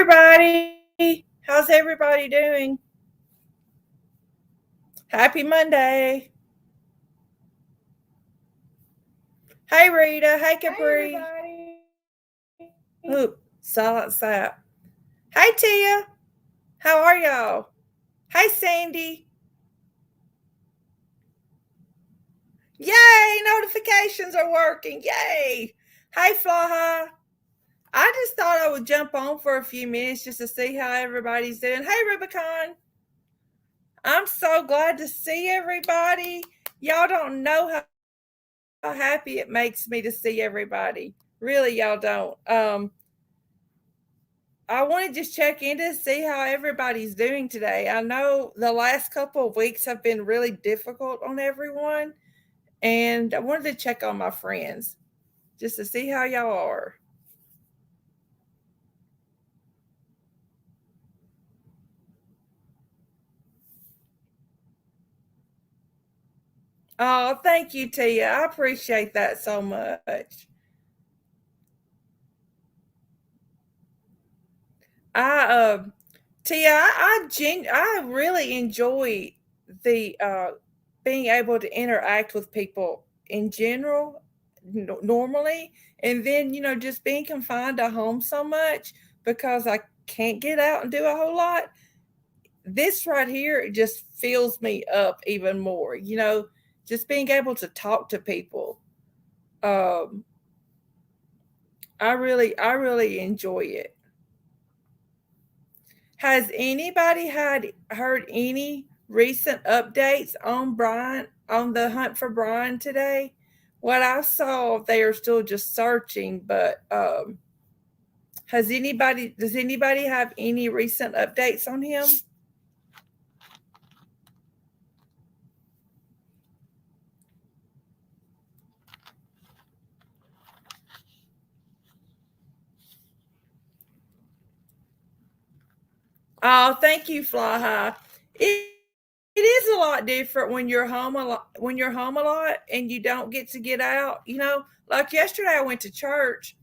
everybody. How's everybody doing? Happy Monday. Hey, Rita. Hey, Capri. Oop, silence that. Hey, Tia. How are y'all? Hey, Sandy. Yay, notifications are working. Yay. Hey, Flaha. I just thought I would jump on for a few minutes just to see how everybody's doing. Hey, Rubicon. I'm so glad to see everybody. Y'all don't know how happy it makes me to see everybody. Really, y'all don't. I want to just check in to see how everybody's doing today. I know the last couple of weeks have been really difficult on everyone, and I wanted to check on my friends just to see how y'all are. Oh, thank you, Tia. I appreciate that so much. I Tia, I really enjoy the being able to interact with people in general, normally, and then just being confined to home so much because I can't get out and do a whole lot. This right here just fills me up even more. Just being able to talk to people. Um, I really enjoy it. Has anybody heard any recent updates on the hunt for Brian today? What I saw, they are still just searching, but does anybody have any recent updates on him? Oh, thank you, Fly High. It is a lot different when you're home a lot and you don't get to get out. Like yesterday, I went to church,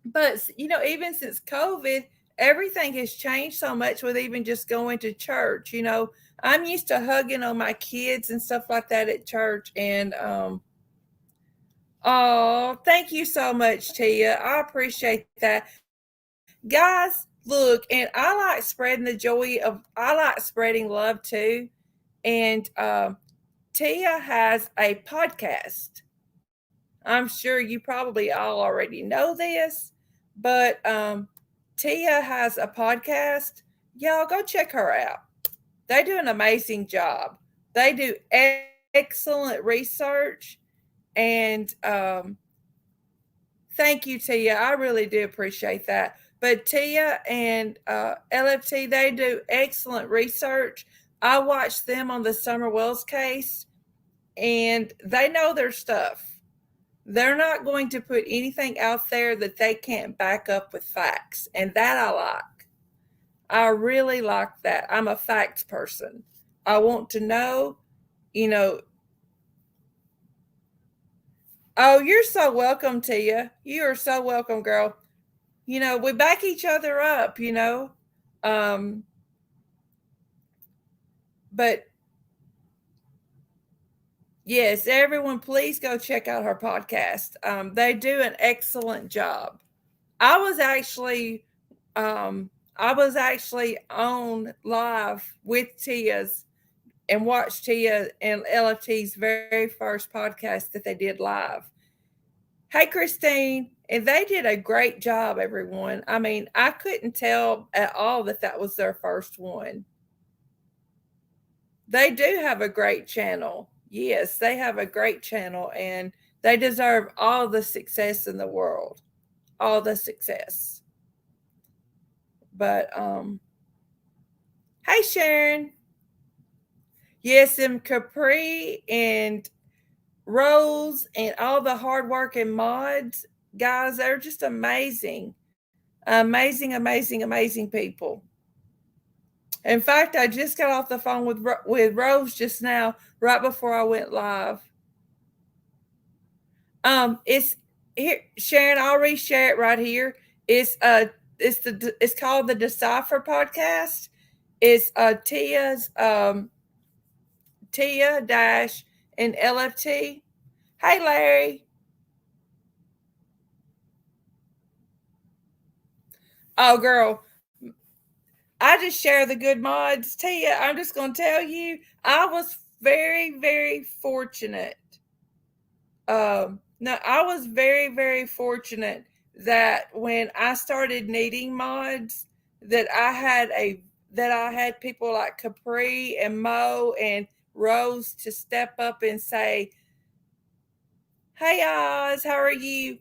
but even since COVID, everything has changed so much with even just going to church. I'm used to hugging on my kids and stuff like that at church, and oh, thank you so much, Tia. I appreciate that. Guys, look, and I like spreading love too. And Tia has a podcast. I'm sure you probably all already know this, but Tia has a podcast. Y'all go check her out. They do an amazing job. They do excellent research, and thank you, Tia. I really do appreciate that. But Tia and LFT, they do excellent research. I watched them on the Summer Wells case, and they know their stuff. They're not going to put anything out there that they can't back up with facts, and that I like. I really like that. I'm a facts person. I want to know, you know. Oh, you're so welcome, Tia. You are so welcome, girl. We back each other up. Um, but yes, everyone, please go check out her podcast. They do an excellent job. I was actually, I was actually on live with Tia's and watched Tia and LFT's very first podcast that they did live. Hey, Christine. And they did a great job, everyone. I mean, I couldn't tell at all that that was their first one. They do have a great channel. Yes, they have a great channel, and they deserve all the success in the world. All the success. But hey, Sharon. Yes, and Capri and Rose and all the hardworking mods, guys, they're just amazing. Amazing, amazing, amazing people. In fact, I just got off the phone with Rose just now, right before I went live. It's here, Sharon. I'll reshare it right here. It's it's called the Decipher Podcast. It's Tia Dash and LFT. Hey Larry. Oh girl, I just share the good mods. Tia, I'm just gonna tell you, I was very fortunate. No, I was very fortunate that when I started needing mods, that I had a that I had people like Capri and Mo and Rose to step up and say, "Hey Oz, how are you?"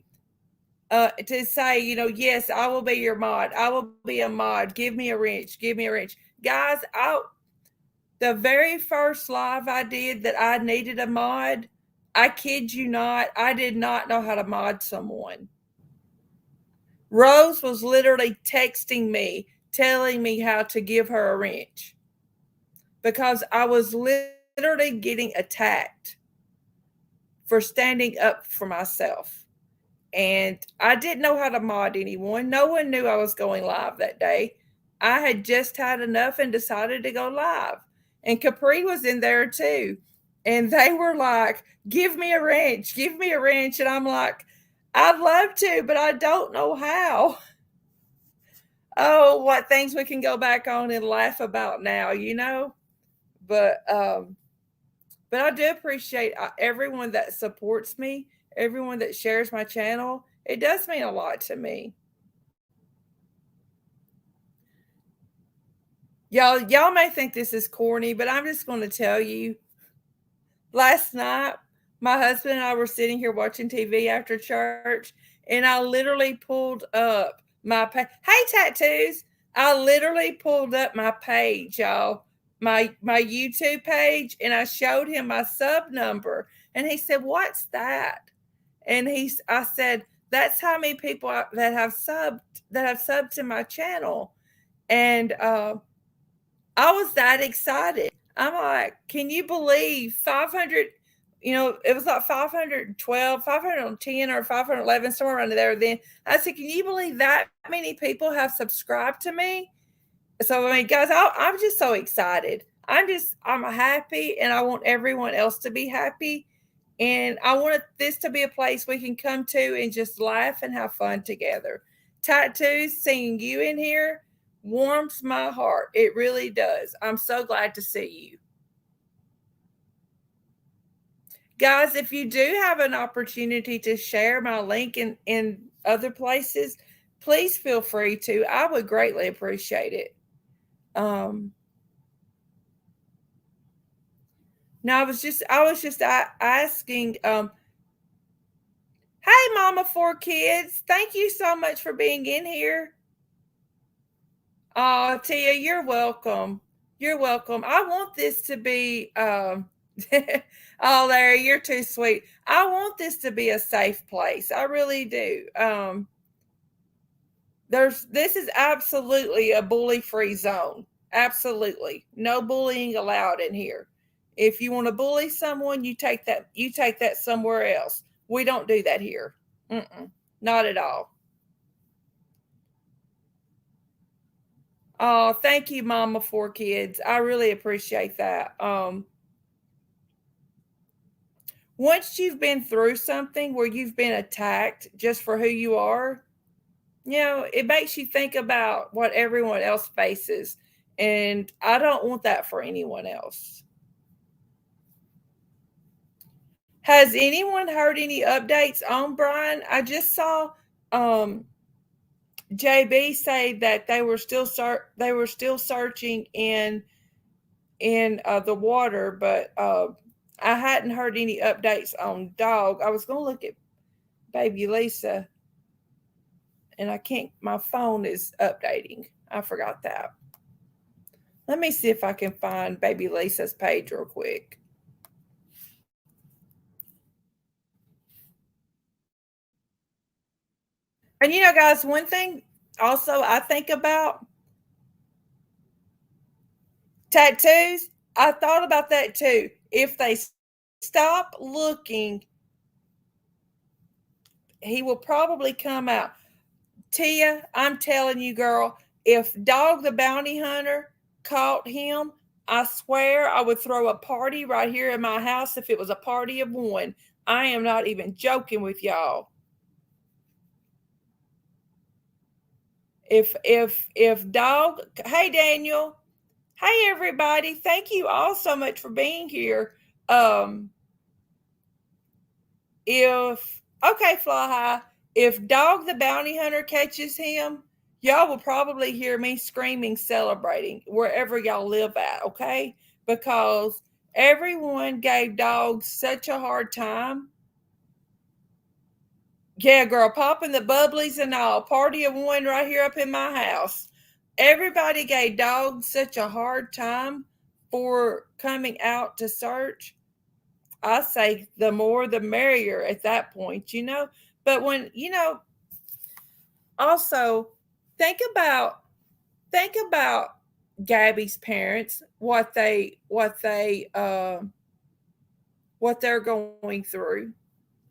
To say, yes, I will be your mod. I will be a mod. Give me a wrench. Give me a wrench, guys. The very first live I did that I needed a mod, I kid you not, I did not know how to mod someone. Rose was literally texting me, telling me how to give her a wrench because I was literally getting attacked for standing up for myself. And I didn't know how to mod anyone. No one knew I was going live that day. I had just had enough and decided to go live. And Capri was in there too. And they were like, give me a wrench, give me a wrench. And I'm like, I'd love to, but I don't know how. Oh, what things we can go back on and laugh about now. But I do appreciate everyone that supports me, everyone that shares my channel. It does mean a lot to me. Y'all may think this is corny, but I'm just going to tell you. Last night, my husband and I were sitting here watching TV after church, and I literally pulled up my page. Hey, tattoos! I literally pulled up my page, y'all, my YouTube page, and I showed him my sub number, and he said, "What's that?" And I said, "That's how many people that have subbed to my channel," and I was that excited. I'm like, can you believe 500? It was like 512, 510, or 511, somewhere around there. Then I said, can you believe that many people have subscribed to me? So, I mean, guys, I'm just so excited. I'm happy, and I want everyone else to be happy. And I want this to be a place we can come to and just laugh and have fun together. Tattoos, seeing you in here warms my heart. It really does. I'm so glad to see you. Guys, if you do have an opportunity to share my link in other places, please feel free to. I would greatly appreciate it. Now I was just asking. Hey, Mama, 4 kids, thank you so much for being in here. Oh, Tia, you're welcome. You're welcome. I want this to be oh, Larry, you're too sweet. I want this to be a safe place. I really do. This is absolutely a bully-free zone. Absolutely. No bullying allowed in here. If you want to bully someone, you take that somewhere else. We don't do that here. Not at all. Oh, thank you, Mama, 4 kids. I really appreciate that. Once you've been through something where you've been attacked just for who you are, it makes you think about what everyone else faces. And I don't want that for anyone else. Has anyone heard any updates on Brian? I just saw JB say that they were still searching in the water, but I hadn't heard any updates on Dog. I was going to look at Baby Lisa, and I can't. My phone is updating. I forgot that. Let me see if I can find Baby Lisa's page real quick. And guys, one thing also I think about tattoos. I thought about that too. If they stop looking, he will probably come out. Tia, I'm telling you, girl, if Dog the Bounty Hunter caught him, I swear I would throw a party right here in my house if it was a party of one. I am not even joking with y'all. If Dog, hey Daniel, hey everybody, thank you all so much for being here. Um, if okay, Fly High, if Dog the Bounty Hunter catches him, y'all will probably hear me screaming, celebrating wherever y'all live at, okay? Because everyone gave Dog such a hard time. Yeah, girl, popping the bubblies and all, party of one right here up in my house. Everybody gave Dog such a hard time for coming out to search. I say the more the merrier at that point, you know. But when also think about think about Gabby's parents, what they're going through.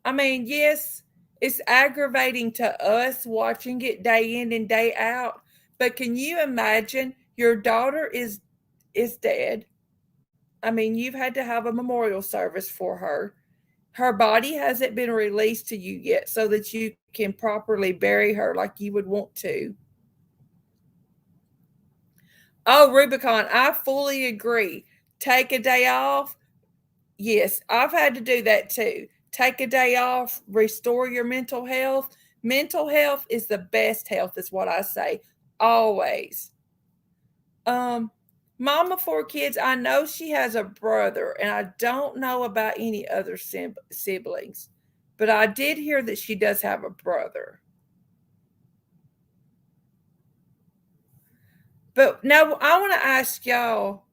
I mean, yes, it's aggravating to us watching it day in and day out, but can you imagine your daughter is dead? I mean, you've had to have a memorial service for her. Her body hasn't been released to you yet so that you can properly bury her like you would want to. Oh, Rubicon, I fully agree. Take a day off. Yes, I've had to do that too. Take a day off, restore your mental health. Mental health is the best health, is what I say. Always. Um, Mom of four kids, I know she has a brother, and I don't know about any other siblings, but I did hear that she does have a brother. But now I want to ask y'all.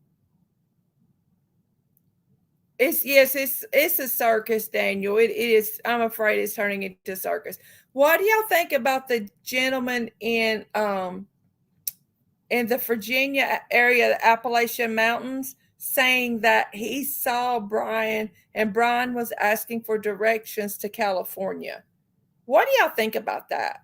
It's a circus, Daniel. It is. I'm afraid it's turning into a circus. What do y'all think about the gentleman in the Virginia area, the Appalachian Mountains, saying that he saw Brian and Brian was asking for directions to California? What do y'all think about that?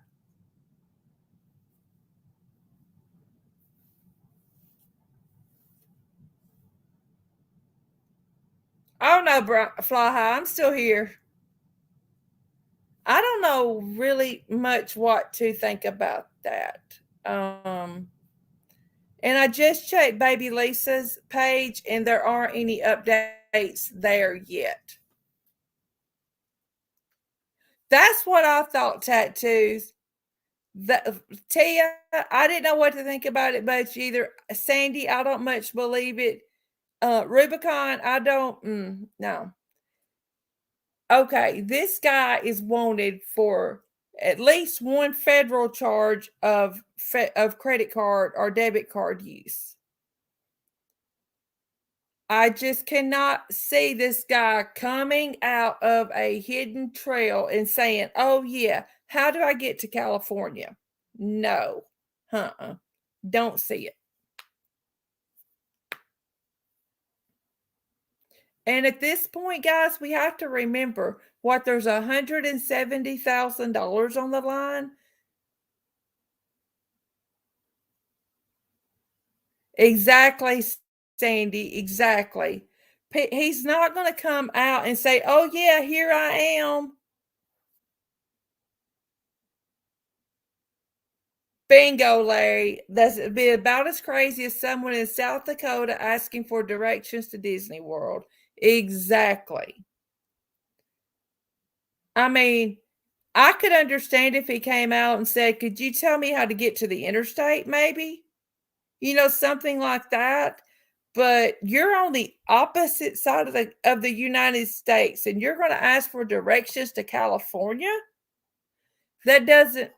I don't know, Fly High. I'm still here. I don't know really much what to think about that. And I just checked Baby Lisa's page, and there aren't any updates there yet. That's what I thought, tattoos. Tia, I didn't know what to think about it much either. Sandy, I don't much believe it. Rubicon, I don't. No. Okay, this guy is wanted for at least one federal charge of credit card or debit card use. I just cannot see this guy coming out of a hidden trail and saying, "Oh yeah, how do I get to California?" No. Uh-uh. Don't see it. And at this point, guys, we have to remember what there's $170,000 on the line. Exactly, Sandy. Exactly. He's not going to come out and say, "Oh yeah, here I am." Bingo, Larry. That's be about as crazy as someone in South Dakota asking for directions to Disney World. Exactly. I mean, I could understand if he came out and said, "Could you tell me how to get to the interstate, maybe?" Something like that. But you're on the opposite side of the United States and you're going to ask for directions to California? That doesn't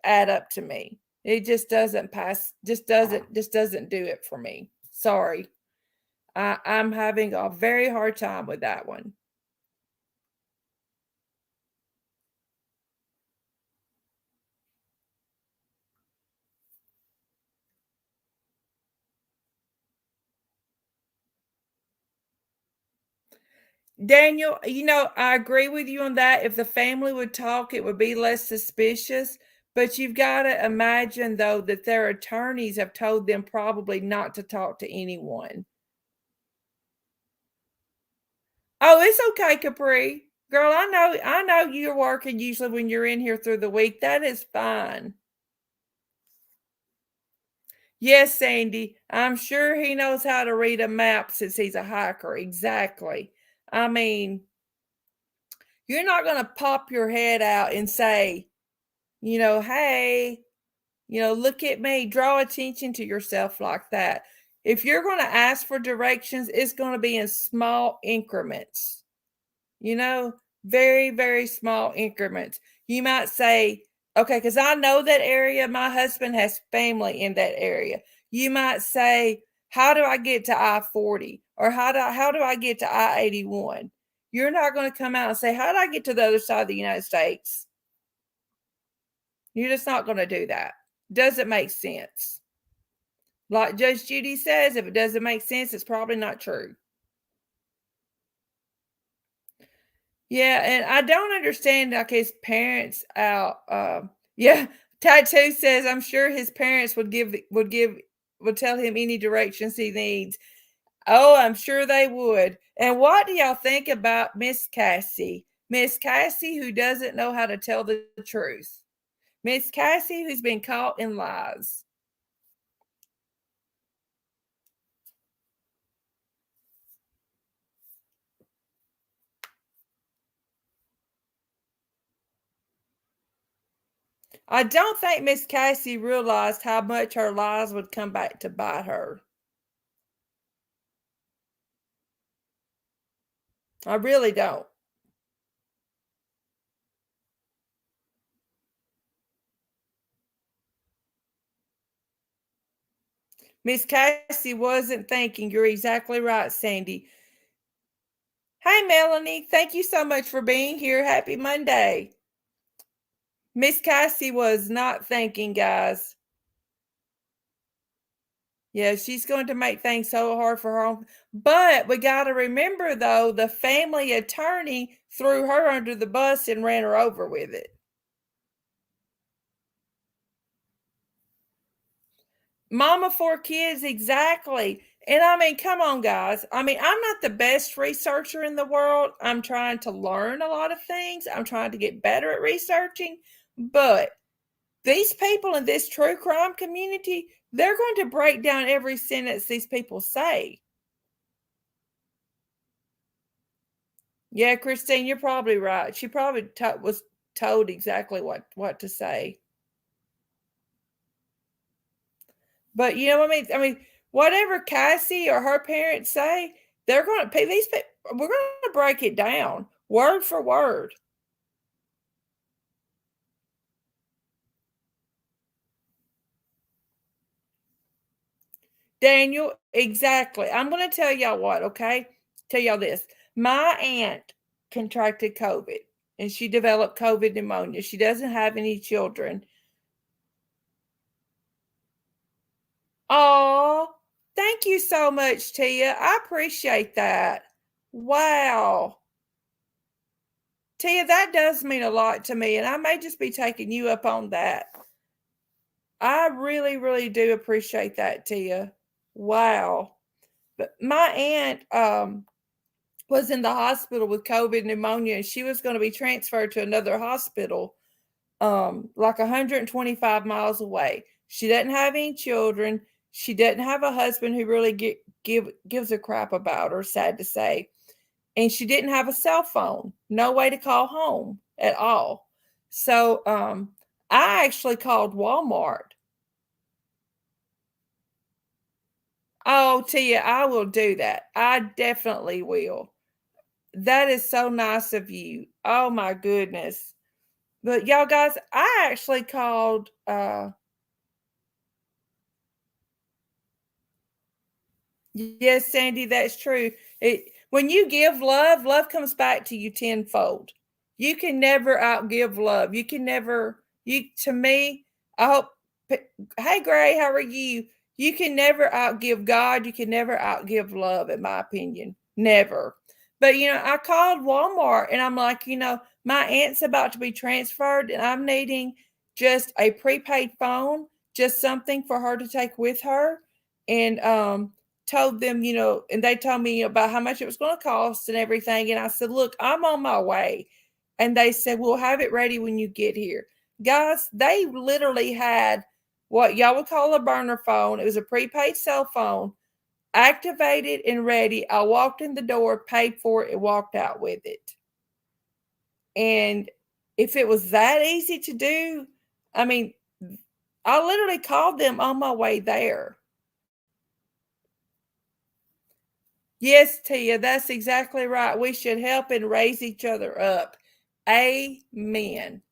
add up to me. It just doesn't pass, just doesn't do it for me. Sorry. I'm having a very hard time with that one. Daniel, I agree with you on that. If the family would talk, it would be less suspicious. But you've got to imagine, though, that their attorneys have told them probably not to talk to anyone. Oh, it's okay, Capri. Girl, I know you're working usually when you're in here through the week. That is fine. Yes, Sandy. I'm sure he knows how to read a map since he's a hiker. Exactly. I mean, you're not going to pop your head out and say, hey, look at me, draw attention to yourself like that. If you're going to ask for directions, it's going to be in small increments, you know, very, very small increments. You might say, okay, because I know that area. My husband has family in that area. You might say, how do I get to I-40? Or how do I get to I-81? You're not going to come out and say, how do I get to the other side of the United States? You're just not going to do that. Doesn't make sense. Like Judge Judy says, if it doesn't make sense, it's probably not true. Yeah, and I don't understand like his parents out. Yeah, Tattoo says I'm sure his parents would tell him any directions he needs. Oh, I'm sure they would. And what do y'all think about Miss Cassie? Miss Cassie, who doesn't know how to tell the truth. Miss Cassie, who's been caught in lies. I don't think Miss Cassie realized how much her lies would come back to bite her. I really don't. Miss Cassie wasn't thinking. You're exactly right, Sandy. Hi, Melanie. Thank you so much for being here. Happy Monday. Miss Cassie was not thinking, guys. Yeah, she's going to make things so hard for her. But we got to remember, though, the family attorney threw her under the bus and ran her over with it. Mama 4 kids, exactly. And I mean, come on, guys. I mean, I'm not the best researcher in the world. I'm trying to learn a lot of things. I'm trying to get better at researching. But these people in this true crime community, they're going to break down every sentence these people say. Yeah, Christine, you're probably right. She probably was told exactly what to say. But you know what I mean? I mean, whatever Cassie or her parents say, they're going to pay these people. We're going to break it down word for word. Daniel, exactly. I'm going to tell y'all what, okay? Tell y'all this. My aunt contracted COVID and she developed COVID pneumonia. She doesn't have any children. Oh, thank you so much, Tia. I appreciate that. Wow. Tia, that does mean a lot to me, and I may just be taking you up on that. I really, really do appreciate that, Tia. Wow. But my aunt was in the hospital with COVID pneumonia, and she was going to be transferred to another hospital, like 125 miles away. She doesn't have any children. She doesn't have a husband who really gives a crap about her, sad to say. And she didn't have a cell phone, no way to call home at all. So I actually called Walmart. Oh, Tia, I will do that. I definitely will. That is so nice of you. Oh my goodness. But y'all guys, I actually called yes, Sandy, that's true. When you give love, love comes back to you tenfold. You can never outgive love. You can never, to me, I hope, hey, Gray, how are you? You can never outgive God. You can never outgive love, in my opinion. Never. But, I called Walmart and I'm like, my aunt's about to be transferred and I'm needing just a prepaid phone, just something for her to take with her. And told them, and they told me about how much it was going to cost and everything. And I said, look, I'm on my way. And they said, we'll have it ready when you get here. Guys, they literally had what y'all would call a burner phone. It was a prepaid cell phone, activated and ready. I walked in the door, paid for it, and walked out with it. And if it was that easy to do, I mean, I literally called them on my way there. Yes, Tia, that's exactly right. We should help and raise each other up. Amen.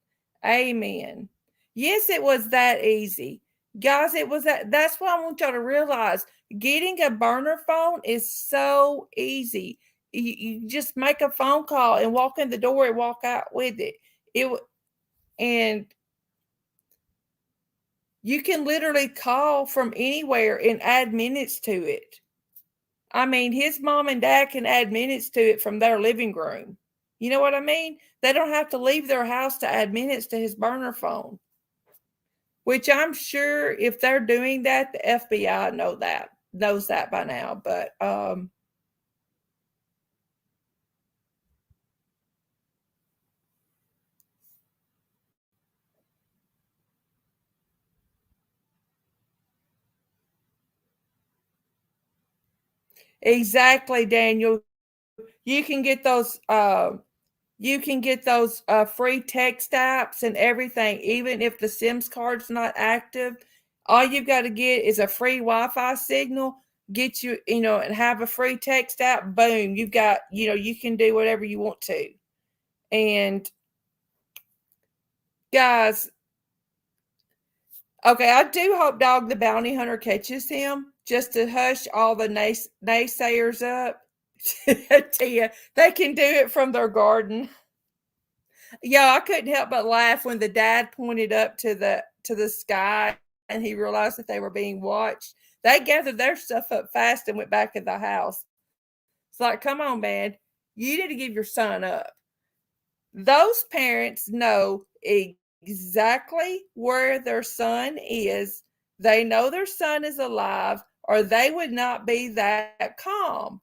Amen. Yes, it was that easy. Guys, it was that's what I want y'all to realize. Getting a burner phone is so easy. You just make a phone call and walk in the door and walk out with it. And you can literally call from anywhere and add minutes to it. I mean, his mom and dad can add minutes to it from their living room. You know what I mean? They don't have to leave their house to add minutes to his burner phone. Which I'm sure if they're doing that, the FBI knows that by now. But exactly, Daniel. You can get those free text apps and everything, even if the Sims card's not active. All you've got to get is a free Wi-Fi signal, get you, and have a free text app. Boom, you've got, you can do whatever you want to. And guys, okay, I do hope Dog the Bounty Hunter catches him just to hush all the naysayers up. Tia, they can do it from their garden. Yeah, I couldn't help but laugh when the dad pointed up to the sky and he realized that they were being watched. They gathered their stuff up fast and went back in the house. It's like, come on, man, you need to give your son up. Those parents know exactly where their son is. They know their son is alive, or they would not be that calm.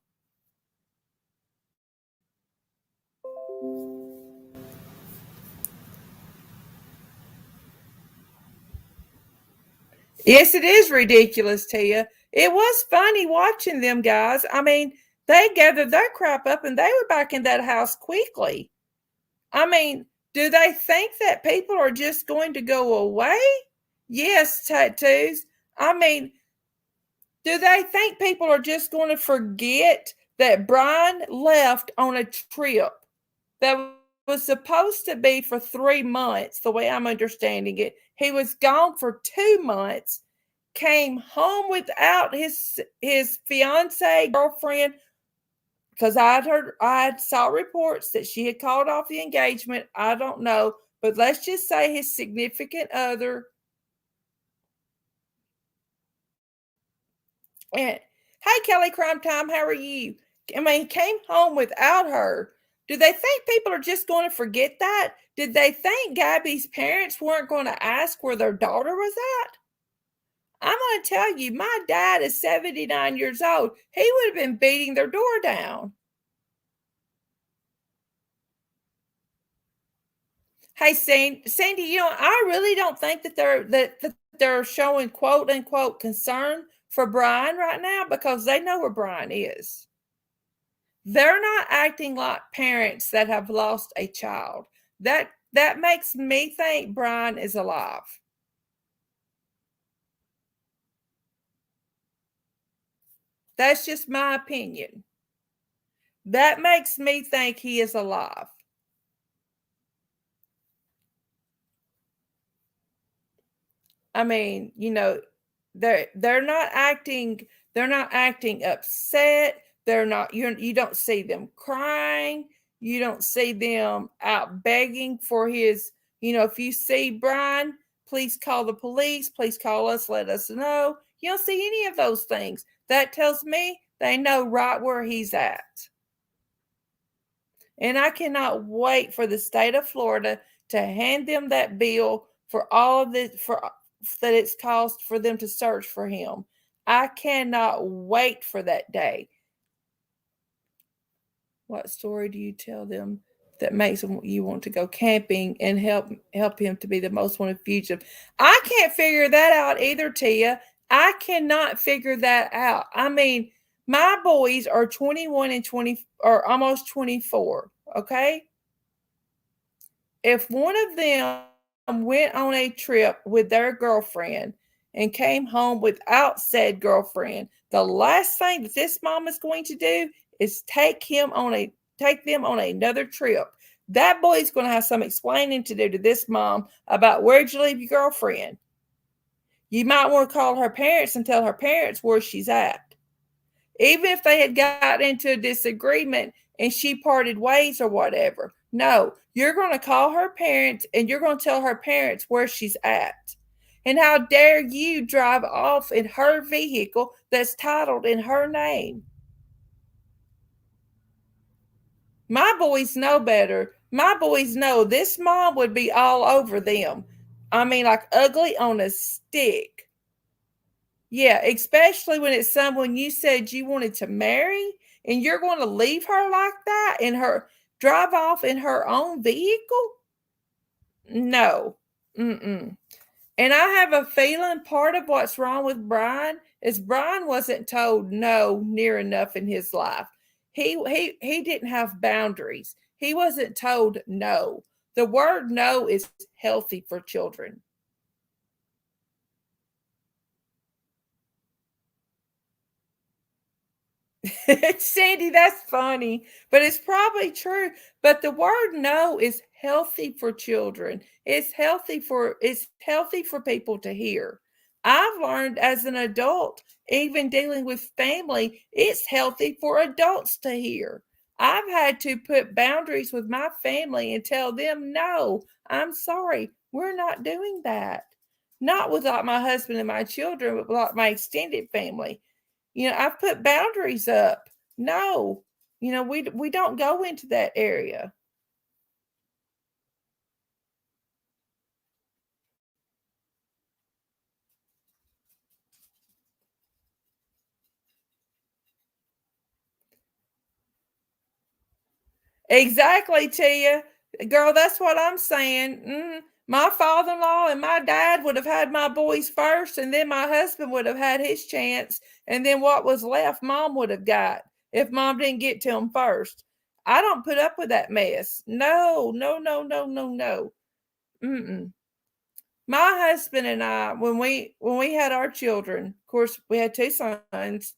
Yes, it is ridiculous, Tia. It was funny watching them guys. I mean, they gathered their crap up and they were back in that house quickly. I mean, do they think that people are just going to go away? Yes, tattoos. I mean, do they think people are just going to forget that Brian left on a trip that was supposed to be for 3 months, the way I'm understanding it? He was gone for 2 months, came home without his fiance girlfriend, because I saw reports that she had called off the engagement. I don't know, but let's just say his significant other. And hey, Kelly Crime Time, how are you? I mean, he came home without her. Do they think people are just going to forget that? Did they think Gabby's parents weren't going to ask where their daughter was at? I'm going to tell you, my dad is 79 years old. He would have been beating their door down. Hey, Sandy, I really don't think that they're showing quote unquote concern for Brian right now because they know where Brian is. They're not acting like parents that have lost a child. That makes me think Brian is alive. That's just my opinion. That makes me think he is alive. I mean, they're not acting upset. They're not you don't see them crying. You don't see them out begging for his, if you see Brian, please call the police, please call us, let us know. You don't see any of those things. That tells me they know right where he's at. And I cannot wait for the state of Florida to hand them that bill for all of this for that it's cost for them to search for him. I cannot wait for that day. What story do you tell them that makes you want to go camping and help him to be the most wanted fugitive? I can't figure that out either, Tia. I cannot figure that out. I mean, my boys are 21 and 20 or almost 24, okay? If one of them went on a trip with their girlfriend and came home without said girlfriend, the last thing that this mom is going to do is take them on another trip. That boy's going to have some explaining to do to this mom about where'd you leave your girlfriend. You might want to call her parents and tell her parents where she's at. Even if they had got into a disagreement and she parted ways or whatever. No, you're going to call her parents and you're going to tell her parents where she's at. And how dare you drive off in her vehicle that's titled in her name? My boys know better. My boys know this mom would be all over them. I mean, like ugly on a stick. Yeah, especially when it's someone you said you wanted to marry and you're going to leave her like that and her drive off in her own vehicle? No. Mm-mm. And I have a feeling part of what's wrong with Brian is Brian wasn't told no near enough in his life. He didn't have boundaries. He wasn't told no. The word no is healthy for children. Sandy, that's funny, but it's probably true. But the word no is healthy for children. It's healthy for people to hear. I've learned as an adult, even dealing with family, it's healthy for adults to hear. I've had to put boundaries with my family and tell them, no, I'm sorry, we're not doing that. Not with like my husband and my children, but like my extended family. I've put boundaries up. No, we don't go into that area. Exactly, Tia. Girl, that's what I'm saying. My father-in-law and my dad would have had my boys first, and then my husband would have had his chance, and then what was left, mom would have got if mom didn't get to him first. I don't put up with that mess. No, no, no, no, no, no. Mm-mm. My husband and I, when we had our children, of course, we had two sons.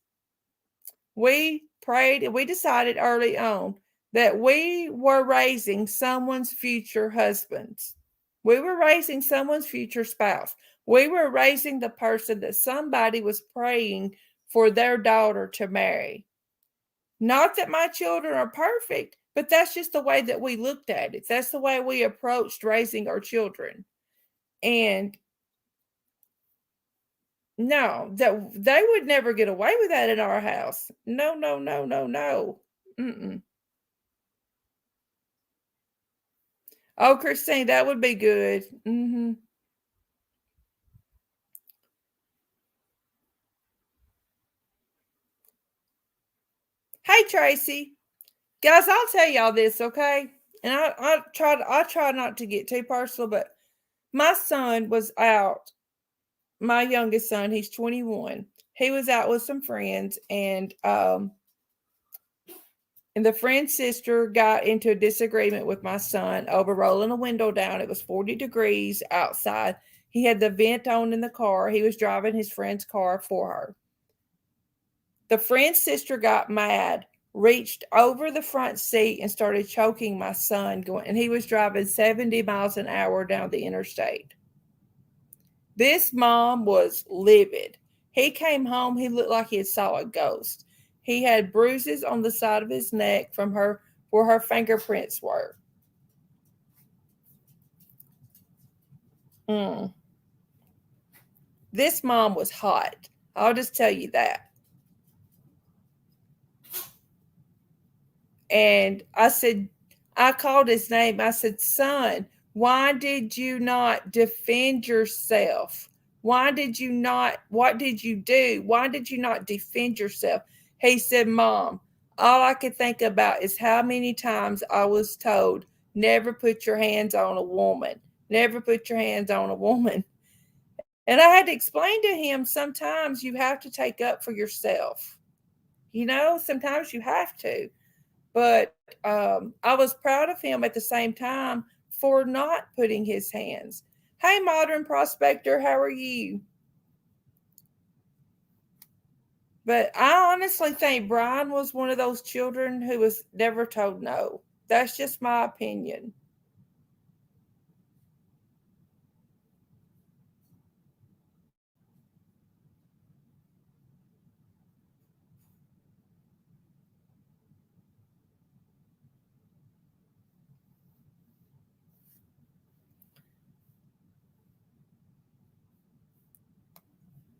We prayed and we decided early on that we were raising someone's future husbands. We were raising someone's future spouse. We were raising the person that somebody was praying for their daughter to marry. Not that my children are perfect, but that's just the way that we looked at it. That's the way we approached raising our children. And no, that they would never get away with that in our house. No, no, no, no, no. Mm-mm. Oh, Christine, that would be good. Hey, Tracy, guys, I'll tell y'all this, okay? And I try not to get too personal, but my son was out. My youngest son, he's 21. He was out with some friends, and the friend's sister got into a disagreement with my son over rolling a window down. It was 40 degrees outside. He had the vent on in the car. He was driving his friend's car for her. The friend's sister got mad, reached over the front seat and started choking my son going, and he was driving 70 miles an hour down the interstate. This mom was livid. He came home, he looked like he had saw a ghost. He had bruises on the side of his neck from her where her fingerprints were. Mm. This mom was hot. I'll just tell you that. And I said, I called his name. I said, son, why did you not defend yourself? Why did you not? What did you do? Why did you not defend yourself? He said, Mom, all I could think about is how many times I was told, never put your hands on a woman. Never put your hands on a woman. And I had to explain to him sometimes you have to take up for yourself. Sometimes you have to. But I was proud of him at the same time for not putting his hands. Hey, Modern Prospector, how are you? But I honestly think Brian was one of those children who was never told no. That's just my opinion.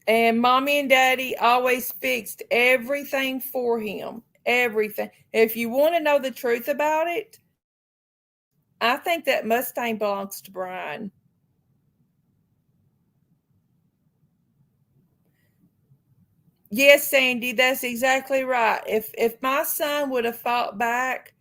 And mommy and daddy always fixed everything for him. Everything. If you want to know the truth about it, I think that Mustang belongs to Brian. Yes, Sandy, that's exactly right. If my son would have fought back,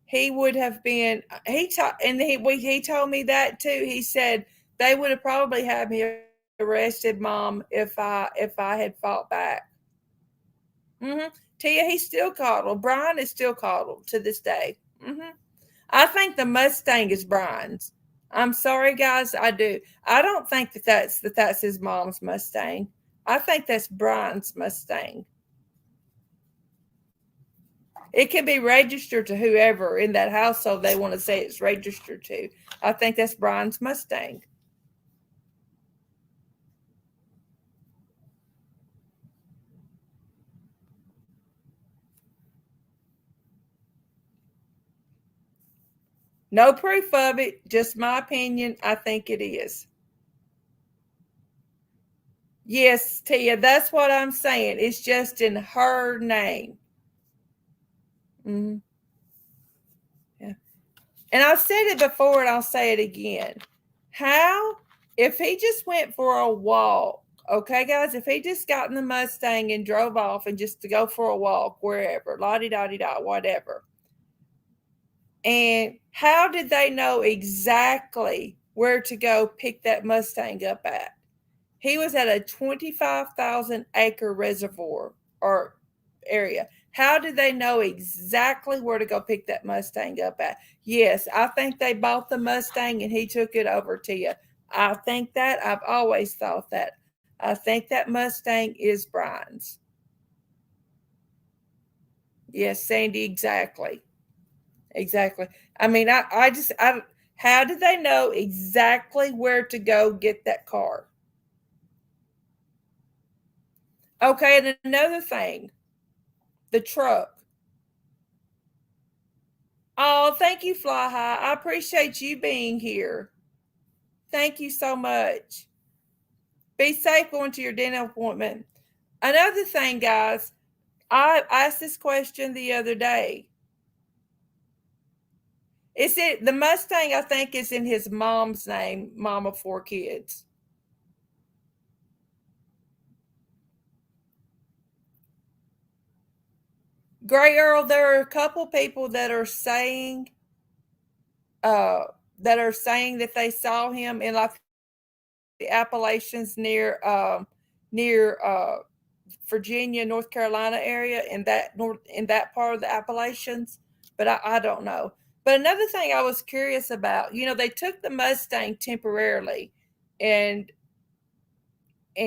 he would have been he told me that too. He said they would have probably had me arrested, Mom, if I had fought back. Tia, he's still coddled. Brian is still coddled to this day. I think the Mustang is Brian's. I'm sorry, guys. I do. I don't think that's his mom's Mustang. I think that's Brian's Mustang. It can be registered to whoever in that household they want to say it's registered to. I think that's Brian's Mustang. No proof of it, just my opinion. I think it is. Yes, Tia, that's what I'm saying. It's just in her name. Mm-hmm. Yeah. And I've said it before and I'll say it again. How, if he just went for a walk, okay, guys, if he just got in the Mustang and drove off and just to go for a walk wherever, la di da di da, whatever. And how did they know exactly where to go pick that Mustang up at? He was at a 25,000 acre reservoir or area. How did they know exactly where to go pick that Mustang up at? Yes, I think they bought the Mustang and he took it over to you. I think that. I've always thought that. I think that Mustang is Brian's. Yes, Sandy, exactly. Exactly. I mean, how did they know exactly where to go get that car? Okay, and another thing, the truck. Oh, thank you, Fly High. I appreciate you being here. Thank you so much. Be safe going to your dental appointment. Another thing, guys, I asked this question the other day. Is it the Mustang? I think is in his mom's name, mom of four kids. Gray Earl, there are a couple people uh that are saying that they saw him in like the Appalachians near Virginia, North Carolina area in that part of the Appalachians, but I don't know. But another thing I was curious about, they took the Mustang temporarily and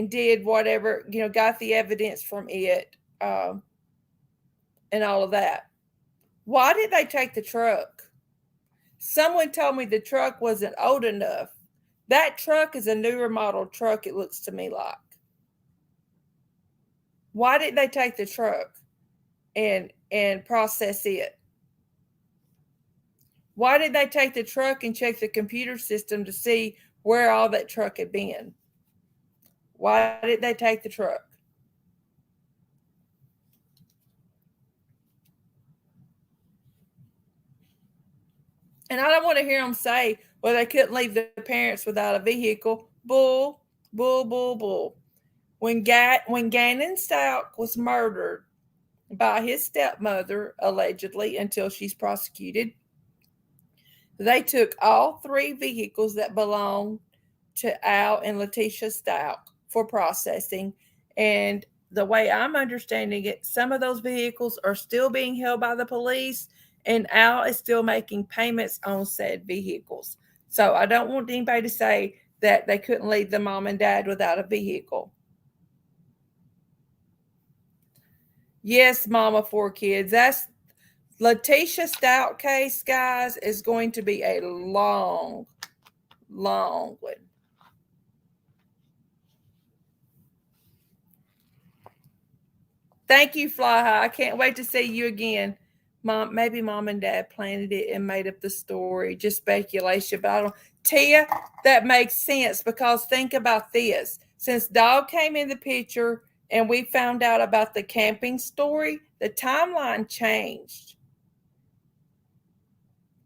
did whatever, got the evidence from it and all of that. Why did they take the truck? Someone told me the truck wasn't old enough. That truck is a newer model truck, it looks to me like. Why did they take the truck and process it? Why did they take the truck and check the computer system to see where all that truck had been? Why did they take the truck? And I don't want to hear them say, well, they couldn't leave their parents without a vehicle. Bull, bull, bull, bull. When Gannon Stout was murdered by his stepmother, allegedly, until she's prosecuted, they took all three vehicles that belonged to Al and Letitia Stout for processing. And the way I'm understanding it, some of those vehicles are still being held by the police, and Al is still making payments on said vehicles. So I don't want anybody to say that they couldn't leave the mom and dad without a vehicle. Yes, mama, four kids. That's Letitia Stout case, guys, is going to be a long, long one. Thank you, Fly High. I can't wait to see you again. Maybe mom and dad planted it and made up the story. Just speculation, but I don't. Tia, that makes sense because think about this. Since Dog came in the picture and we found out about the camping story, the timeline changed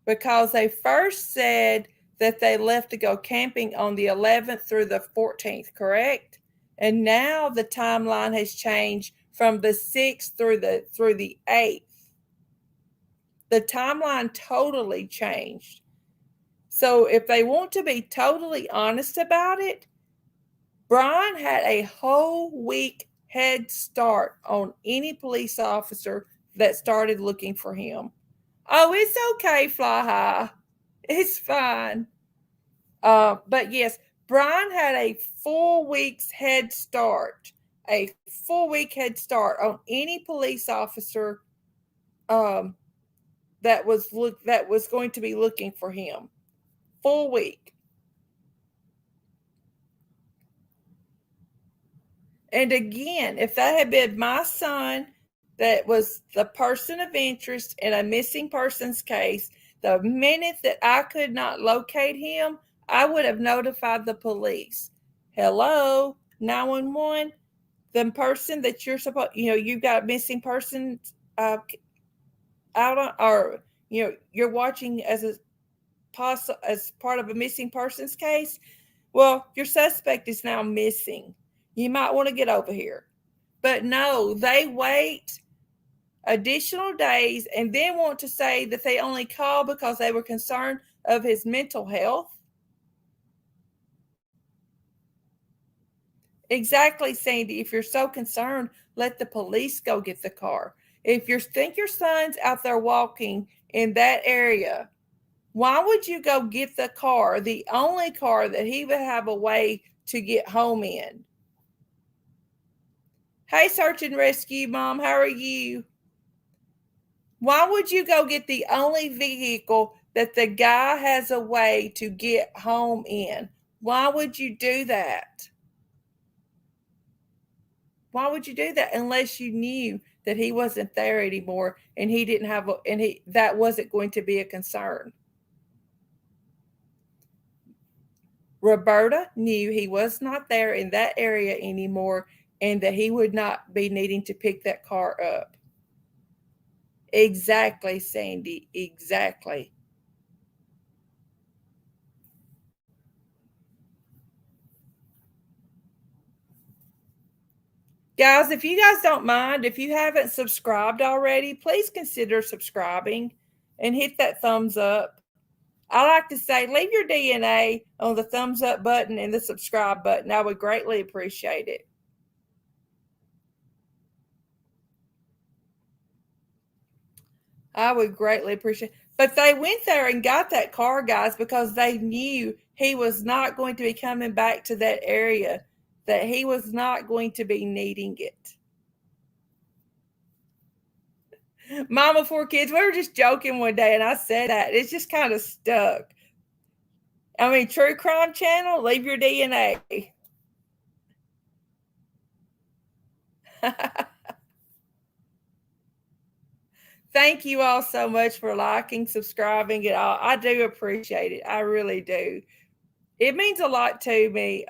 because they first said that they left to go camping on the 11th through the 14th, correct? And now the timeline has changed from the 6th through the 8th. The timeline totally changed. So if they want to be totally honest about it, Brian had a whole week head start on any police officer that started looking for him. Oh, it's okay, Fly High. It's fine. But yes, Brian had a 4 weeks head start, on any police officer that was going to be looking for him. Full week. And again, if that had been my son that was the person of interest in a missing persons case, the minute that I could not locate him, I would have notified the police. Hello, 911. The person that you've got a missing person out on, or you're watching as part of a missing persons case. Well, your suspect is now missing. You might want to get over here. But no, they wait additional days and then want to say that they only called because they were concerned of his mental health. Exactly, Sandy. If you're so concerned, let the police go get the car. If you think your son's out there walking in that area, why would you go get the car, the only car that he would have a way to get home in? Hey, Search and Rescue Mom, how are you? Why would you go get the only vehicle that the guy has a way to get home in? Why would you do that? Why would you do that unless you knew that he wasn't there anymore and he didn't have that wasn't going to be a concern? Roberta knew he was not there in that area anymore and that he would not be needing to pick that car up. Exactly, Sandy. Exactly. Guys, if you guys don't mind, if you haven't subscribed already, please consider subscribing and hit that thumbs up. I like to say, leave your DNA on the thumbs up button and the subscribe button. I would greatly appreciate it. I would greatly appreciate it. But they went there and got that car, guys, because they knew he was not going to be coming back to that area, that he was not going to be needing it. Mama, four kids. We were just joking one day and I said that. It's just kind of stuck. I mean, True Crime Channel, leave your DNA. Thank you all so much for liking, subscribing, and all. I do appreciate it. I really do. It means a lot to me.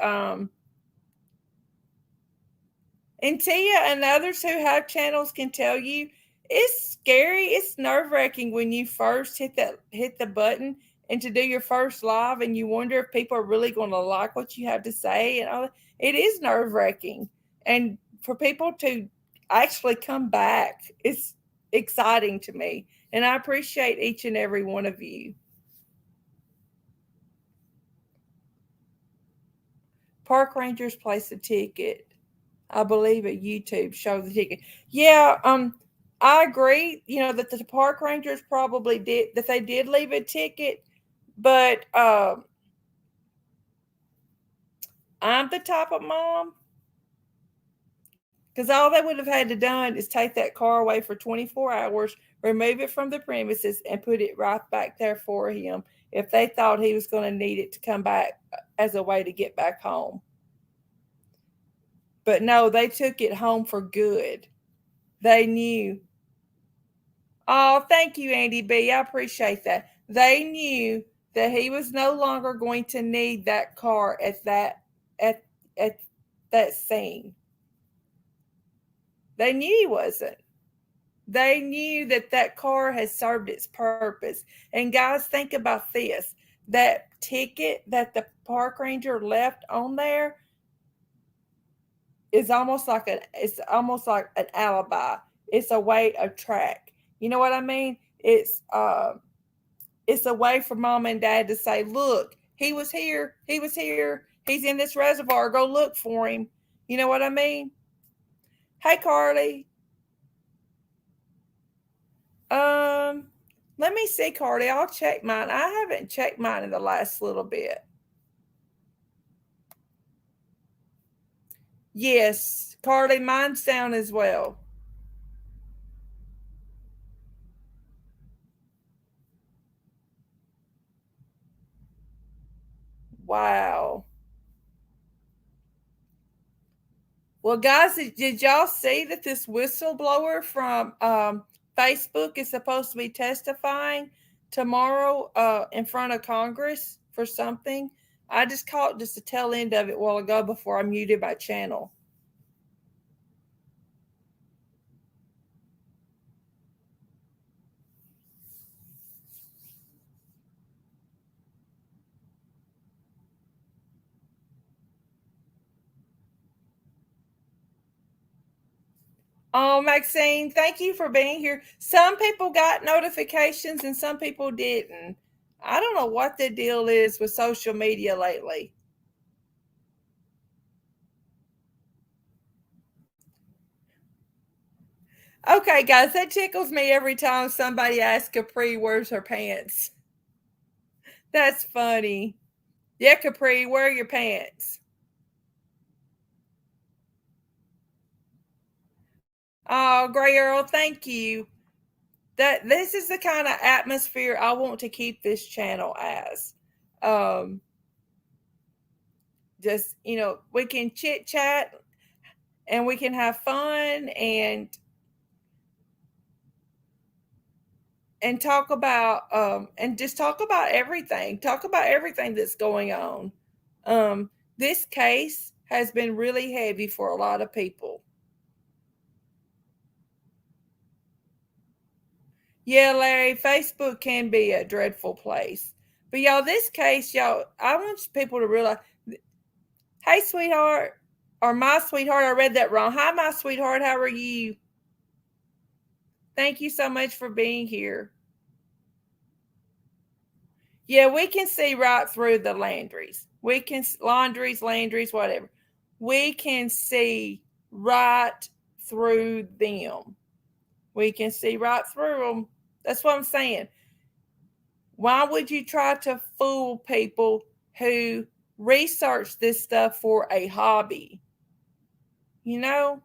And Tia and others who have channels can tell you it's scary. It's nerve-wracking when you first hit the button and to do your first live and you wonder if people are really going to like what you have to say and all that. It is nerve-wracking. And for people to actually come back, it's exciting to me. And I appreciate each and every one of you. Park rangers place a ticket. I believe a YouTube show the ticket. Yeah, I agree. You know that the park rangers probably did that. They did leave a ticket, but I'm the type of mom because all they would have had to done is take that car away for 24 hours, remove it from the premises, and put it right back there for him if they thought he was going to need it to come back as a way to get back home. But no, they took it home for good. They knew. Oh, thank you, Andy B. I appreciate that. They knew that he was no longer going to need that car at at that scene. They knew he wasn't. They knew that that car has served its purpose. And guys, think about this. That ticket that the park ranger left on there is almost like an alibi. It's a way of track. You know what I mean? It's a way for mom and dad to say, look, he was here, he's in this reservoir, go look for him. You know what I mean? Hey Carly. Um Let me see, Carly. I'll check mine. I haven't checked mine in the last little bit. Yes, Carly, mine's down as well. Wow. Well, guys, did y'all see that this whistleblower from Facebook is supposed to be testifying tomorrow in front of Congress for something? I just caught just the tail end of it a while ago before I muted my channel. Oh, Maxine, thank you for being here. Some people got notifications and some people didn't. I don't know what the deal is with social media lately. Okay, guys, that tickles me every time somebody asks Capri where's her pants. That's funny. Yeah, Capri, where are your pants? Oh, Gray Earl, thank you. That this is the kind of atmosphere I want to keep this channel as. Um, just we can chit chat and we can have fun and talk about and just talk about everything. Talk about everything that's going on. This case has been really heavy for a lot of people. Yeah, Larry, Facebook can be a dreadful place. But y'all, this case, y'all, I want people to realize, hey, sweetheart, or my sweetheart, I read that wrong. Hi, my sweetheart, how are you? Thank you so much for being here. Yeah, we can see right through the laundries. We can landries, whatever. We can see right through them. We can see right through them. That's what I'm saying. Why would you try to fool people who research this stuff for a hobby? You know?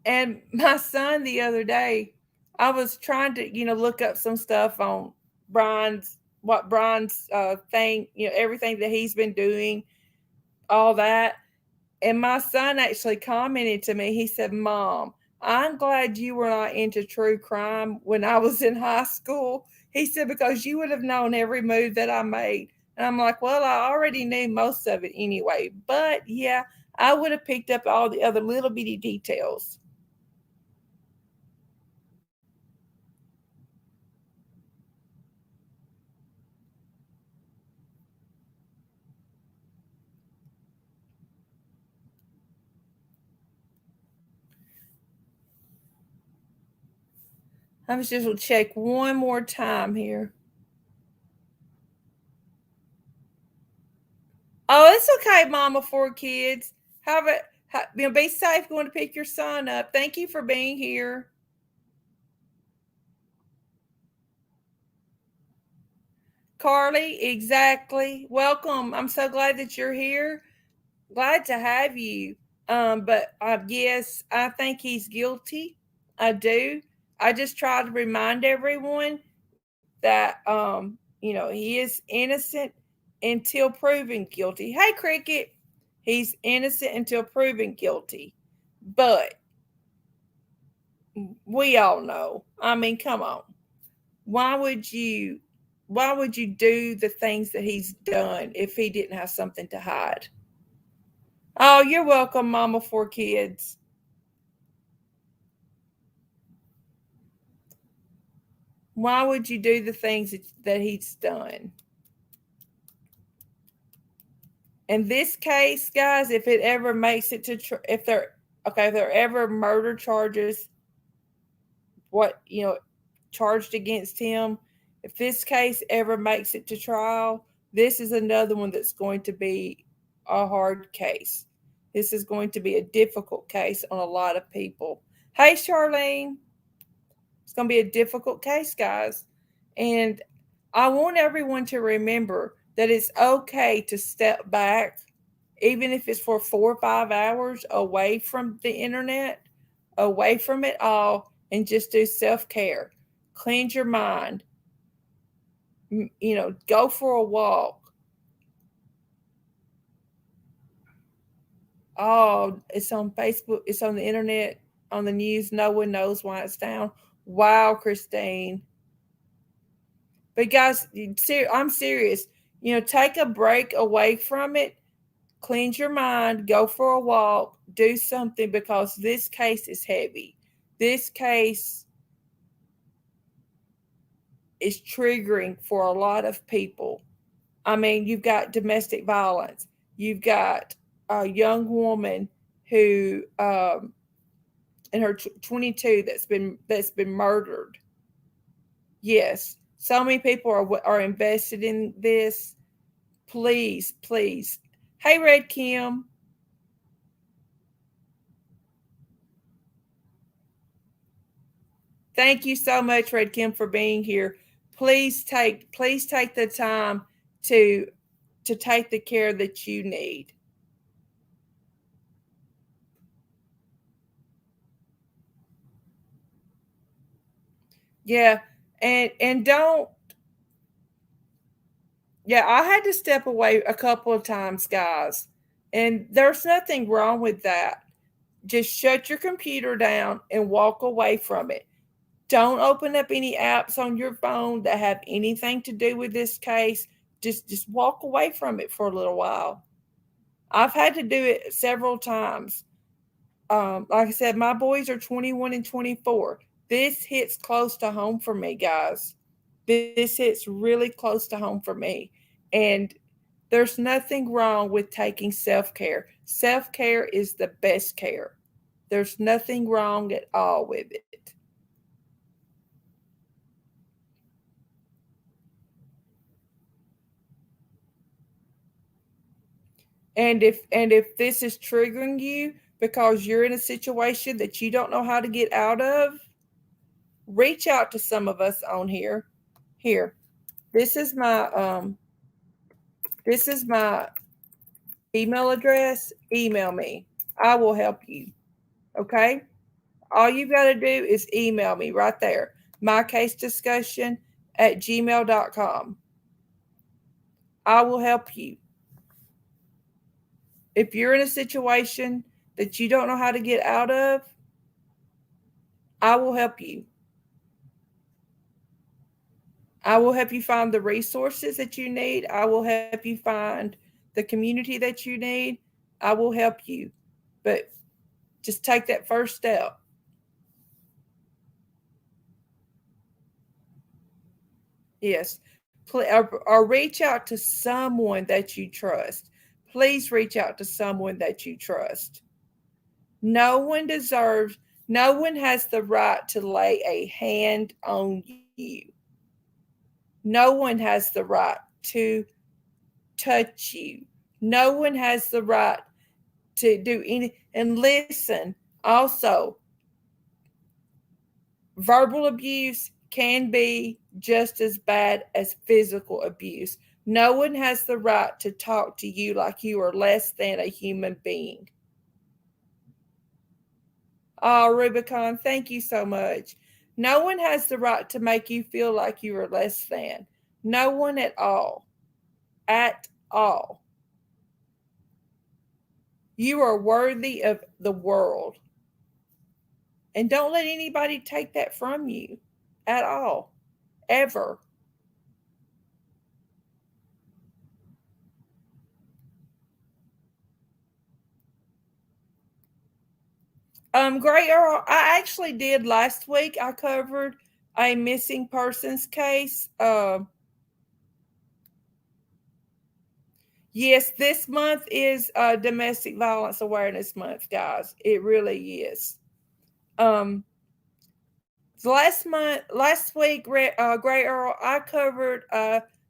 And my son the other day, I was trying to, look up some stuff on Brian's thing, everything that he's been doing, all that. And my son actually commented to me, he said, Mom, I'm glad you were not into true crime when I was in high school. He said, because you would have known every move that I made. And I'm like, well, I already knew most of it anyway. But yeah, I would have picked up all the other little bitty details. I was just going to check one more time here. Oh, it's okay, Mama, 4 kids. Have it. Be safe going to pick your son up. Thank you for being here. Carly, exactly. Welcome. I'm so glad that you're here. Glad to have you. But yes, I think he's guilty. I do. I just try to remind everyone that he is innocent until proven guilty. Hey, Cricket, he's innocent until proven guilty. But we all know. I mean, come on. Why would you do the things that he's done if he didn't have something to hide? Oh, you're welcome, Mama, 4 kids. Why would you do the things that he's done? In this case, guys, if it ever makes it to if there are ever murder charges, charged against him, if this case ever makes it to trial, this is another one that's going to be a hard case. This is going to be a difficult case on a lot of people. Hey, Charlene. It's going to be a difficult case, guys. And I want everyone to remember that it's okay to step back, even if it's for 4 or 5 hours away from the internet, away from it all, and just do self-care. Cleanse your mind. Go for a walk. Oh, it's on Facebook. It's on the internet, on the news. No one knows why it's down. Wow, Christine. But guys, I'm serious. Take a break away from it, cleanse your mind, go for a walk, do something, because this case is heavy. This case is triggering for a lot of people. I mean, you've got domestic violence. You've got a young woman who, in her 22, that's been murdered. Yes, so many people are invested in this. Please, please. Hey, Red Kim. Thank you so much, Red Kim, for being here. Please take the time to take the care that you need. Yeah, and don't. Yeah, I had to step away a couple of times, guys, and there's nothing wrong with that. Just shut your computer down and walk away from it. Don't open up any apps on your phone that have anything to do with this case. Just walk away from it for a little while. I've had to do it several times. Like I said, my boys are 21 and 24. This hits close to home for me, guys. This hits really close to home for me. And there's nothing wrong with taking self-care. Self-care is the best care. There's nothing wrong at all with it. And if this is triggering you because you're in a situation that you don't know how to get out of, reach out to some of us on here. Here, this is my email address. Email me. I will help you. Okay? All you got to do is email me right there. MyCaseDiscussion@gmail.com. I will help you. If you're in a situation that you don't know how to get out of, I will help you. I will help you find the resources that you need. I will help you find the community that you need. I will help you. But just take that first step. Yes. Or reach out to someone that you trust. Please reach out to someone that you trust. No one deserves, no one has the right to lay a hand on you. No one has the right to touch you. No one has the right to do any. And listen, also, verbal abuse can be just as bad as physical abuse. No one has the right to talk to you like you are less than a human being. Oh, Rubicon, thank you so much. No one has the right to make you feel like you are less than. No one at all. At all. You are worthy of the world. And don't let anybody take that from you at all. Ever. Great Earl, I actually did last week. I covered a missing persons case. Yes, this month is Domestic Violence Awareness Month, guys. It really is. Um, last week, Gray Earl, I covered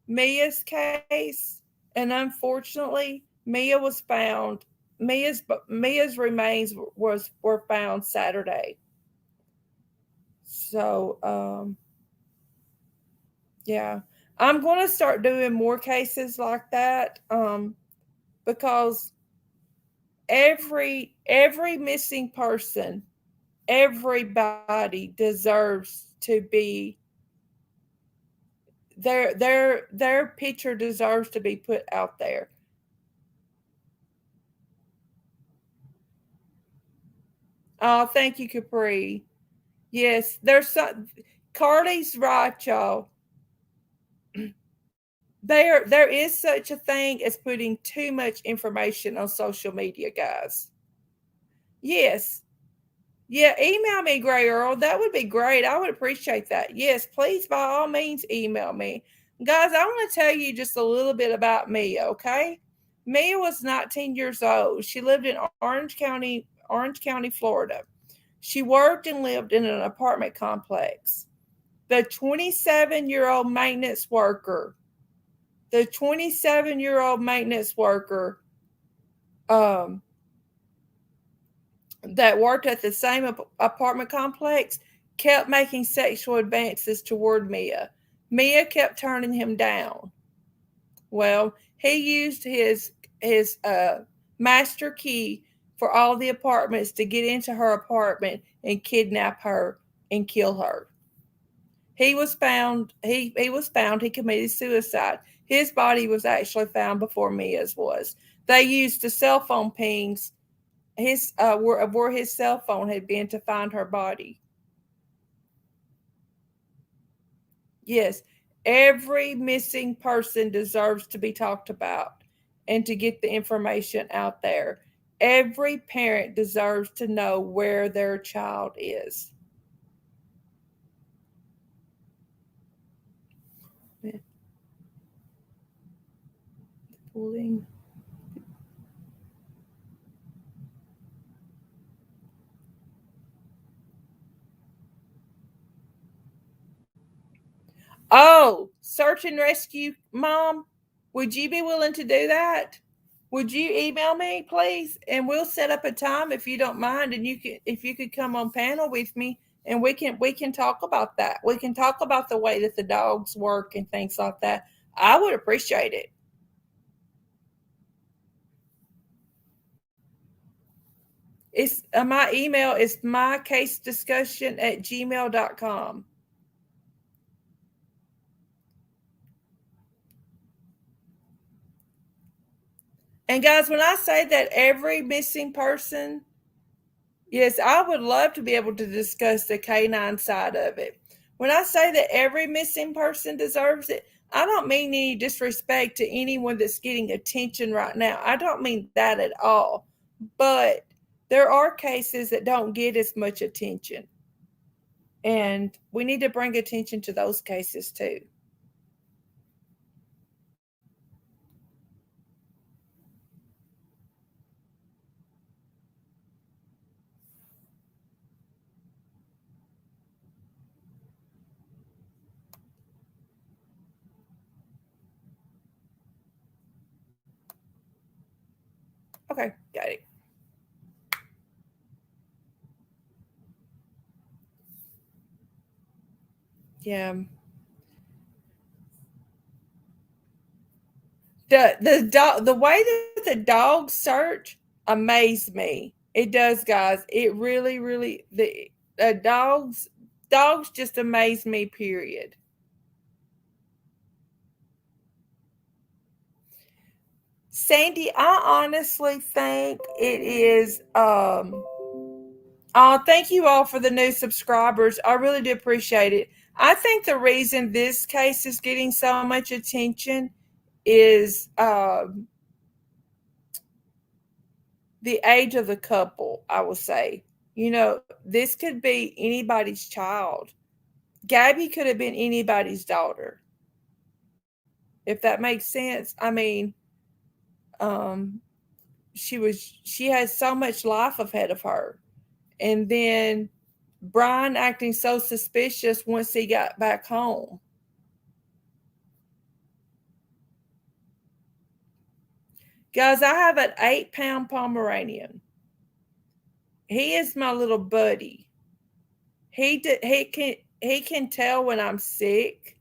Mia's case, and unfortunately, Mia was found. Mia's remains were found Saturday. So, yeah, I'm going to start doing more cases like that because every missing person, everybody deserves to be their picture deserves to be put out there. Oh, thank you, Capri. Yes, there's some. Carly's right, y'all. There is such a thing as putting too much information on social media, guys. Yes. Yeah, email me, Gray Earl. That would be great. I would appreciate that. Yes, please, by all means, email me. Guys, I want to tell you just a little bit about Mia, okay? Mia was 19 years old. She lived in Orange County, Florida. She worked and lived in an apartment complex. The 27-year-old maintenance worker, the 27-year-old maintenance worker um, that worked at the same apartment complex kept making sexual advances toward Mia. Mia kept turning him down. Well, he used his master key for all the apartments to get into her apartment and kidnap her and kill her. He was found. He was found. He committed suicide. His body was actually found before Mia's was. They used the cell phone pings his where his cell phone had been to find her body. Yes, every missing person deserves to be talked about and to get the information out there. Every parent deserves to know where their child is. Pulling. Oh, search and rescue, Mom. Would you be willing to do that? Would you email me, please? And we'll set up a time if you don't mind, and if you could come on panel with me, and we can talk about that. We can talk about the way that the dogs work and things like that. I would appreciate it. It's my email is mycasediscussion@gmail.com. And guys, when I say that every missing person, yes, I would love to be able to discuss the canine side of it. When I say that every missing person deserves it, I don't mean any disrespect to anyone that's getting attention right now. I don't mean that at all. But there are cases that don't get as much attention. And we need to bring attention to those cases too. Okay, got it. Yeah. The way that the dogs search amazed me. It does, guys. It really the dogs just amaze me. Period. Sandy, I honestly think it is. Thank you all for the new subscribers. I really do appreciate it. I think the reason this case is getting so much attention is the age of the couple, I will say. This could be anybody's child. Gabby could have been anybody's daughter, if that makes sense. I mean, um, she has so much life ahead of her. And then Brian acting so suspicious once he got back home. Guys, I have an 8-pound Pomeranian. He is my little buddy. He can tell when I'm sick.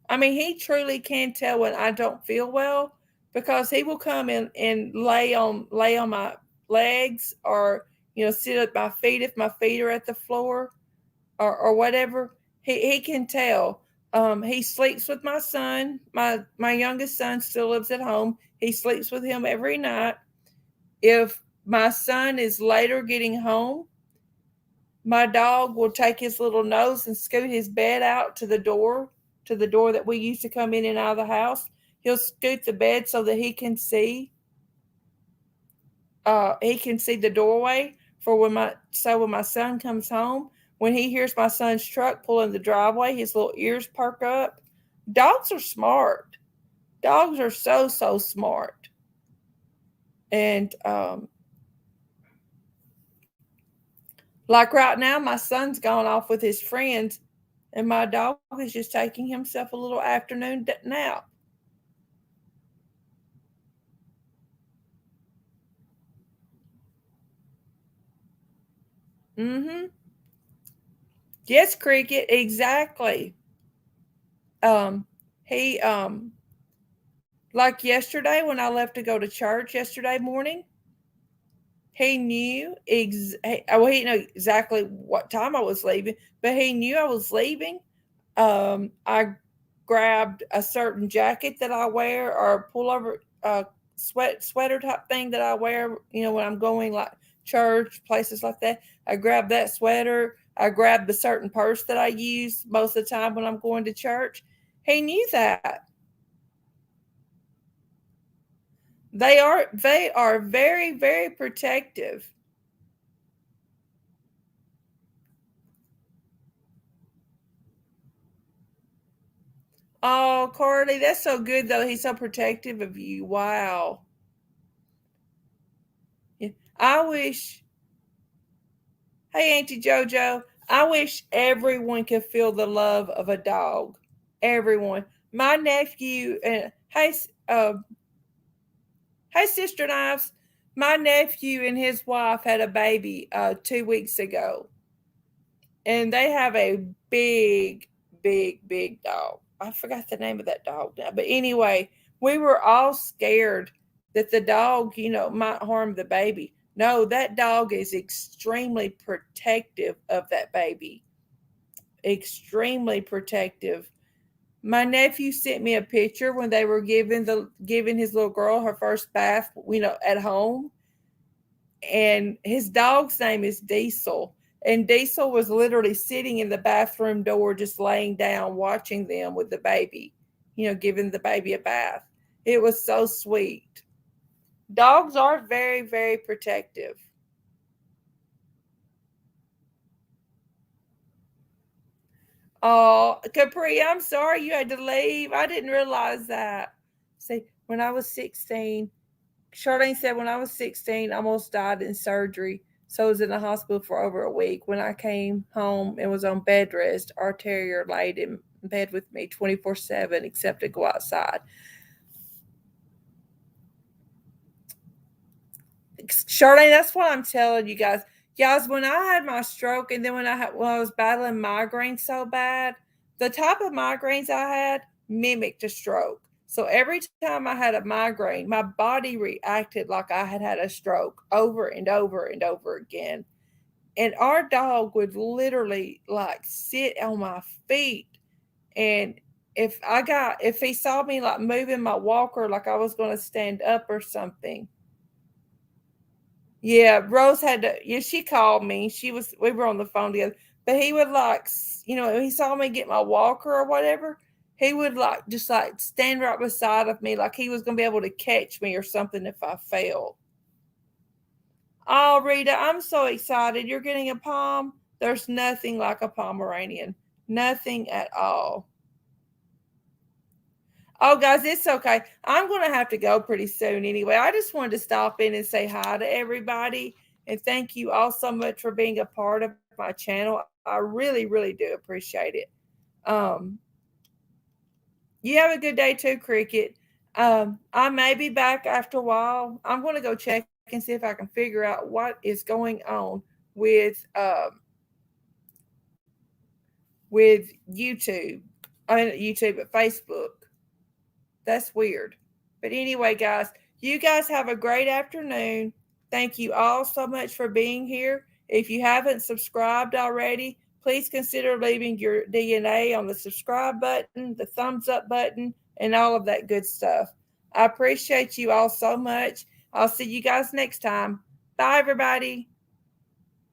I mean, he truly can tell when I don't feel well because he will come in and lay on my legs or sit at my feet if my feet are at the floor or whatever. He can tell. He sleeps with my son. My youngest son still lives at home. He sleeps with him every night. If my son is later getting home, my dog will take his little nose and scoot his bed out to the door that we used to come in and out of the house. He'll scoot the bed so that he can see the doorway for when my son comes home. When he hears my son's truck pull in the driveway, his little ears perk up. Dogs are smart. Dogs are so smart. And like right now, my son's gone off with his friends, and my dog is just taking himself a little afternoon nap. Mm-hmm. Yes, Cricket, exactly. He like yesterday when I left to go to church yesterday morning, he knew he didn't know exactly what time I was leaving, but he knew I was leaving. I grabbed a certain jacket that I wear or pullover sweater type thing that I wear, when I'm going like church, places like that. I grabbed that sweater. I grabbed the certain purse that I use most of the time when I'm going to church. He knew that. They are very protective. Oh, Carly, that's so good though. He's so protective of you. Wow. Yeah. I wish Hey, Auntie JoJo, I wish everyone could feel the love of a dog. Everyone. My nephew, hey, Sister Knives. My nephew and his wife had a baby 2 weeks ago, and they have a big dog. I forgot the name of that dog now, but anyway, we were all scared that the dog, might harm the baby. No, that dog is extremely protective of that baby. Extremely protective. My nephew sent me a picture when they were giving his little girl her first bath, at home. And his dog's name is Diesel. And Diesel was literally sitting in the bathroom door, just laying down, watching them with the baby. giving the baby a bath. It was so sweet. Dogs are very, very protective. Oh, Capri, I'm sorry you had to leave. I didn't realize that. See, when I was 16, Charlene said when I was 16, I almost died in surgery. So I was in the hospital for over a week. When I came home and was on bed rest, our terrier laid in bed with me 24/7 except to go outside. Charlene, that's what I'm telling you guys. Guys, when I had my stroke and then when I was battling migraines so bad, the type of migraines I had mimicked a stroke. So every time I had a migraine, my body reacted like I had had a stroke over and over and over again. And our dog would literally like sit on my feet, and if he saw me like moving my walker like I was going to stand up or something. Yeah, Rose had to. Yeah, she called me. We were on the phone together. But he would like, he saw me get my walker or whatever. He would like just like stand right beside of me, like he was going to be able to catch me or something if I fell. Oh, Rita, I'm so excited. You're getting a Pom. There's nothing like a Pomeranian. Nothing at all. Oh, guys, it's okay. I'm going to have to go pretty soon anyway. I just wanted to stop in and say hi to everybody. And thank you all so much for being a part of my channel. I really, really do appreciate it. Um, you have a good day too, Cricket. I may be back after a while. I'm going to go check and see if I can figure out what is going on with with YouTube. I mean, YouTube, but Facebook. That's weird. But anyway, guys, you guys have a great afternoon. Thank you all so much for being here. If you haven't subscribed already, please consider leaving your DNA on the subscribe button, the thumbs up button, and all of that good stuff. I appreciate you all so much. I'll see you guys next time. Bye, everybody.